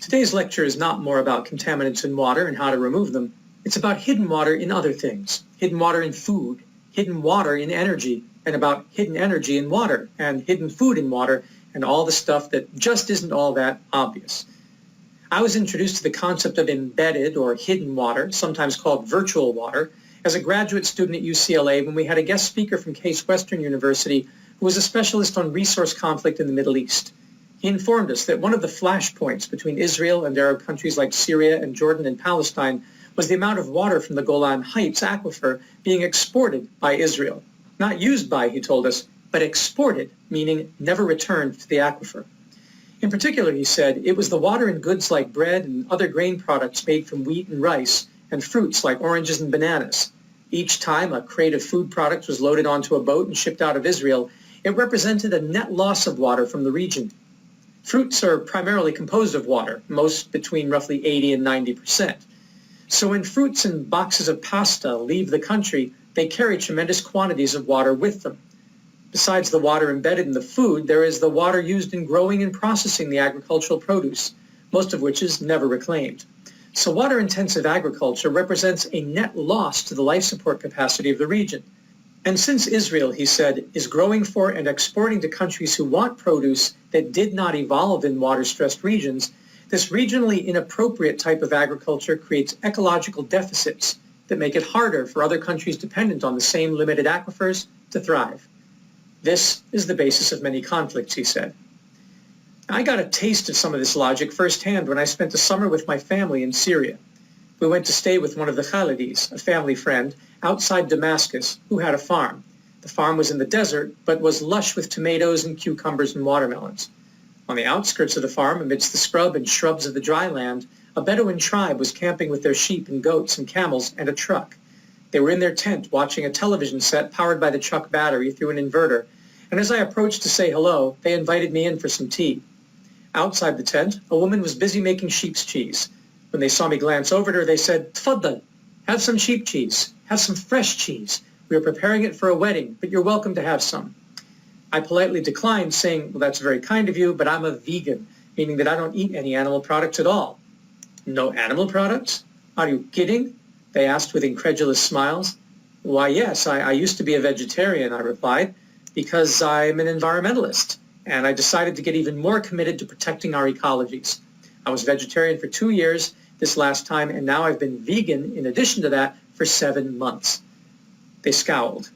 Today's lecture is not more about contaminants in water and how to remove them. It's about hidden water in other things, hidden water in food, hidden water in energy, and about hidden energy in water, and hidden food in water, and all the stuff that just isn't all that obvious. I was introduced to the concept of embedded or hidden water, sometimes called virtual water, as a graduate student at UCLA when we had a guest speaker from Case Western University who was a specialist on resource conflict in the Middle East. He informed us that one of the flashpoints between Israel and Arab countries like Syria and Jordan and Palestine was the amount of water from the Golan Heights aquifer being exported by Israel. Not used by, he told us, but exported, meaning never returned to the aquifer. In particular, he said, it was the water in goods like bread and other grain products made from wheat and rice, and fruits like oranges and bananas. Each time a crate of food products was loaded onto a boat and shipped out of Israel, it represented a net loss of water from the region. Fruits are primarily composed of water, most between roughly 80 and 90%. So when fruits and boxes of pasta leave the country, they carry tremendous quantities of water with them. Besides the water embedded in the food, there is the water used in growing and processing the agricultural produce, most of which is never reclaimed. So water-intensive agriculture represents a net loss to the life support capacity of the region. And since Israel, he said, is growing for and exporting to countries who want produce that did not evolve in water-stressed regions, this regionally inappropriate type of agriculture creates ecological deficits that make it harder for other countries dependent on the same limited aquifers to thrive. This is the basis of many conflicts, he said. I got a taste of some of this logic firsthand when I spent a summer with my family in Syria. We went to stay with one of the Khalidis, a family friend, outside Damascus, who had a farm. The farm was in the desert, but was lush with tomatoes and cucumbers and watermelons. On the outskirts of the farm, amidst the scrub and shrubs of the dry land, a Bedouin tribe was camping with their sheep and goats and camels and a truck. They were in their tent watching a television set powered by the truck battery through an inverter, and as I approached to say hello, they invited me in for some tea. Outside the tent, a woman was busy making sheep's cheese. When they saw me glance over at her, they said, "Tfaddal, have some sheep cheese. Have some fresh cheese. We are preparing it for a wedding, but you're welcome to have some." I politely declined, saying, "Well, that's very kind of you, but I'm a vegan," meaning that I don't eat any animal products at all. "No animal products? Are you kidding?" they asked with incredulous smiles. "Why, yes, I used to be a vegetarian," I replied, "because I'm an environmentalist, and I decided to get even more committed to protecting our ecologies. I was vegetarian for 2 years this last time, and now I've been vegan in addition to that for 7 months. They scowled.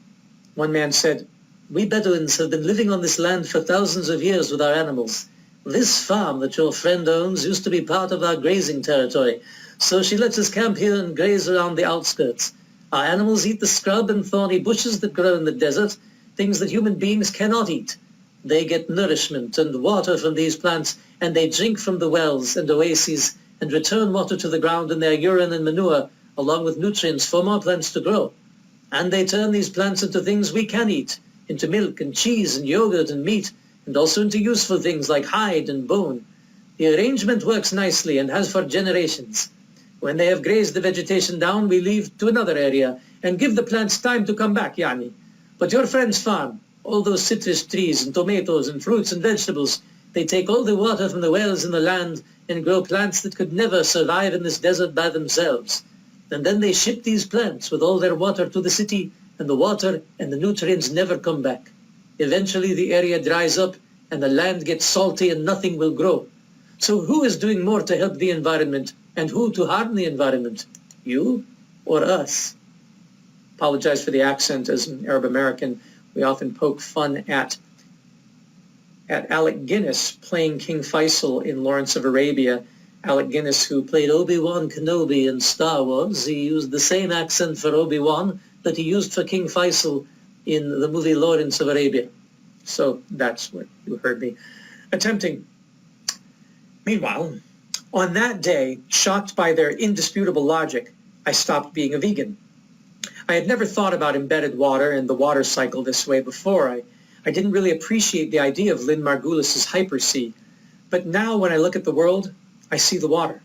One man said, "We Bedouins have been living on this land for thousands of years with our animals. This farm that your friend owns used to be part of our grazing territory, so she lets us camp here and graze around the outskirts. Our animals eat the scrub and thorny bushes that grow in the desert, things that human beings cannot eat. They get nourishment and water from these plants, and they drink from the wells and oases and return water to the ground in their urine and manure, along with nutrients for more plants to grow. And they turn these plants into things we can eat, into milk and cheese and yogurt and meat, and also into useful things like hide and bone. The arrangement works nicely and has for generations. When they have grazed the vegetation down, we leave to another area and give the plants time to come back, Yani. But your friend's farm, all those citrus trees and tomatoes and fruits and vegetables, they take all the water from the wells in the land and grow plants that could never survive in this desert by themselves. And then they ship these plants with all their water to the city, and the water and the nutrients never come back. Eventually the area dries up and the land gets salty and nothing will grow. So who is doing more to help the environment and who to harm the environment? You or us?" Apologize for the accent. As an Arab American, we often poke fun at Alec Guinness playing King Faisal in Lawrence of Arabia. Alec Guinness, who played Obi-Wan Kenobi in Star Wars, he used the same accent for Obi-Wan that he used for King Faisal in the movie Lawrence of Arabia. So that's what you heard me attempting. Meanwhile, on that day, shocked by their indisputable logic, I stopped being a vegan. I had never thought about embedded water and the water cycle this way before. I didn't really appreciate the idea of Lynn Margulis's hyper-sea. But now when I look at the world, I see the water.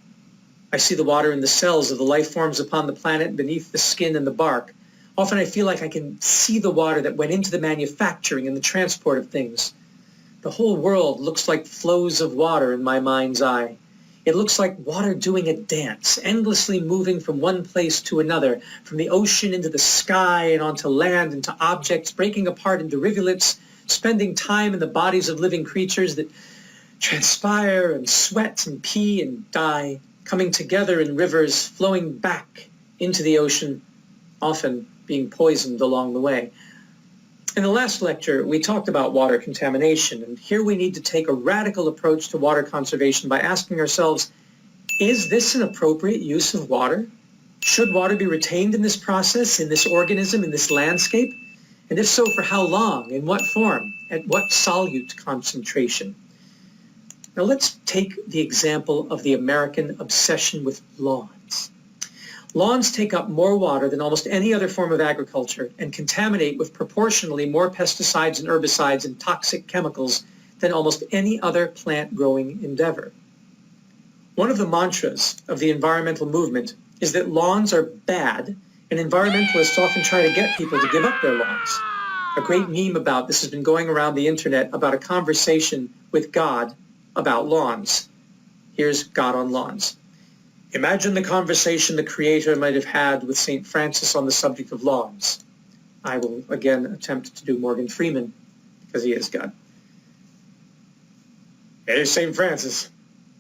I see the water in the cells of the life forms upon the planet, beneath the skin and the bark. Often I feel like I can see the water that went into the manufacturing and the transport of things. The whole world looks like flows of water in my mind's eye. It looks like water doing a dance, endlessly moving from one place to another, from the ocean into the sky and onto land, into objects, breaking apart into rivulets, spending time in the bodies of living creatures that transpire and sweat and pee and die, coming together in rivers, flowing back into the ocean, often being poisoned along the way. In the last lecture, we talked about water contamination, and here we need to take a radical approach to water conservation by asking ourselves, is this an appropriate use of water? Should water be retained in this process, in this organism, in this landscape? And if so, for how long, in what form, at what solute concentration? Now let's take the example of the American obsession with lawns. Lawns take up more water than almost any other form of agriculture and contaminate with proportionally more pesticides and herbicides and toxic chemicals than almost any other plant-growing endeavor. One of the mantras of the environmental movement is that lawns are bad, and environmentalists often try to get people to give up their lawns. A great meme about this has been going around the internet about a conversation with God about lawns. Here's God on lawns. Imagine the conversation the Creator might have had with St. Francis on the subject of lawns. I will again attempt to do Morgan Freeman, because he is God. Hey, St. Francis,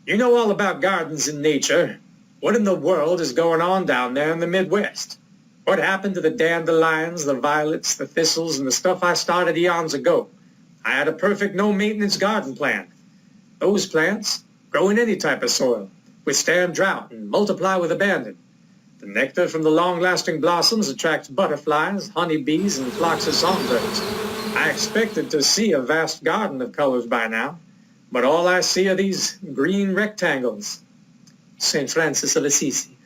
you know all about gardens and nature. What in the world is going on down there in the Midwest? What happened to the dandelions, the violets, the thistles, and the stuff I started eons ago? I had a perfect no-maintenance garden plan. Those plants grow in any type of soil, withstand drought, and multiply with abandon. The nectar from the long-lasting blossoms attracts butterflies, honeybees, and flocks of songbirds. I expected to see a vast garden of colors by now, but all I see are these green rectangles. St. Francis of Assisi.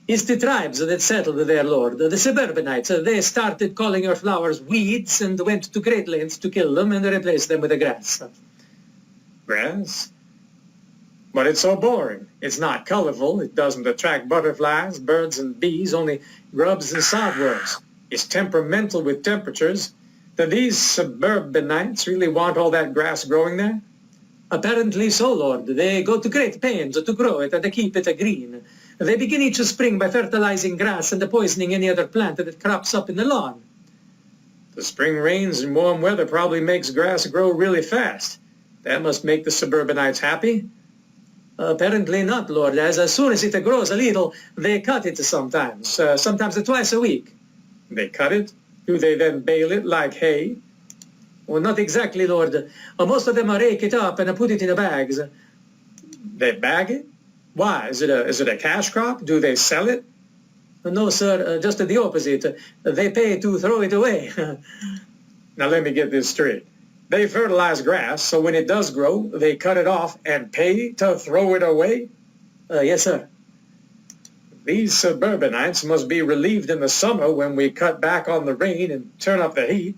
It's the tribes that settled there, Lord, the suburbanites. They started calling your flowers weeds and went to great lengths to kill them and replace them with the grass. Grass? But it's so boring. It's not colorful. It doesn't attract butterflies, birds, and bees, only grubs and sodworms. It's temperamental with temperatures. Do these suburbanites really want all that grass growing there? Apparently so, Lord. They go to great pains to grow it and to keep it green. They begin each spring by fertilizing grass and poisoning any other plant that crops up in the lawn. The spring rains and warm weather probably makes grass grow really fast. That must make the suburbanites happy. Apparently not, Lord, as soon as it grows a little, they cut it sometimes twice a week. They cut it? Do they then bale it like hay? Well, not exactly, Lord. Most of them rake it up and put it in bags. They bag it? Why? Is it a cash crop? Do they sell it? No, sir, just the opposite. They pay to throw it away. Now let me get this straight. They fertilize grass, so when it does grow, they cut it off and pay to throw it away? Yes, sir. These suburbanites must be relieved in the summer when we cut back on the rain and turn up the heat.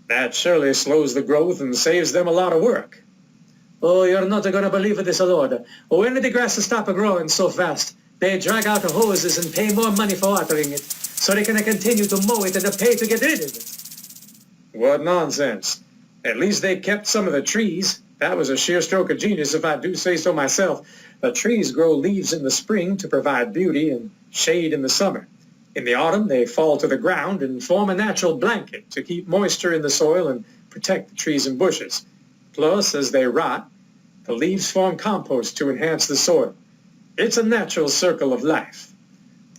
That surely slows the growth and saves them a lot of work. Oh, you're not going to believe this, Lord. When did the grass stop growing so fast? They drag out hoses and pay more money for watering it, so they can continue to mow it and pay to get rid of it. What nonsense. At least they kept some of the trees. That was a sheer stroke of genius, if I do say so myself. The trees grow leaves in the spring to provide beauty and shade in the summer. In the autumn, they fall to the ground and form a natural blanket to keep moisture in the soil and protect the trees and bushes. Plus, as they rot, the leaves form compost to enhance the soil. It's a natural circle of life.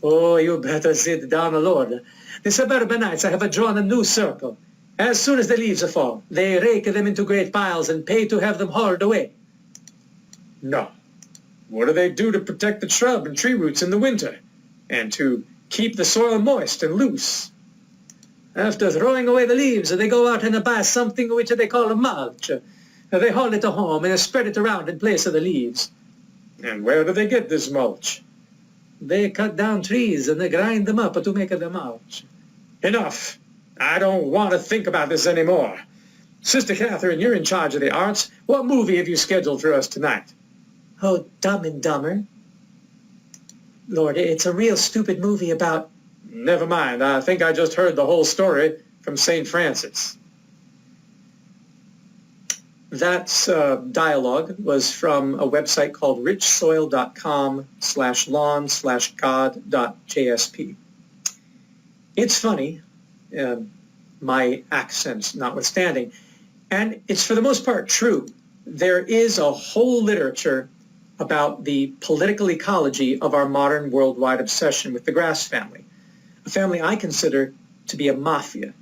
Oh, you better sit down, Lord. The suburbanites have drawn a new circle. As soon as the leaves fall, they rake them into great piles and pay to have them hauled away. No. What do they do to protect the shrub and tree roots in the winter? And to keep the soil moist and loose? After throwing away the leaves, they go out and buy something which they call a mulch. They haul it home and spread it around in place of the leaves. And where do they get this mulch? They cut down trees and they grind them up to make the mulch. Enough. I don't want to think about this anymore. Sister Catherine, you're in charge of the arts. What movie have you scheduled for us tonight? Oh, Dumb and Dumber. Lord, it's a real stupid movie about... Never mind. I think I just heard the whole story from St. Francis. That dialogue was from a website called richsoil.com/lawn/god.jsp. It's funny, my accent notwithstanding, and it's for the most part true. There is a whole literature about the political ecology of our modern worldwide obsession with the grass family, a family I consider to be a mafia.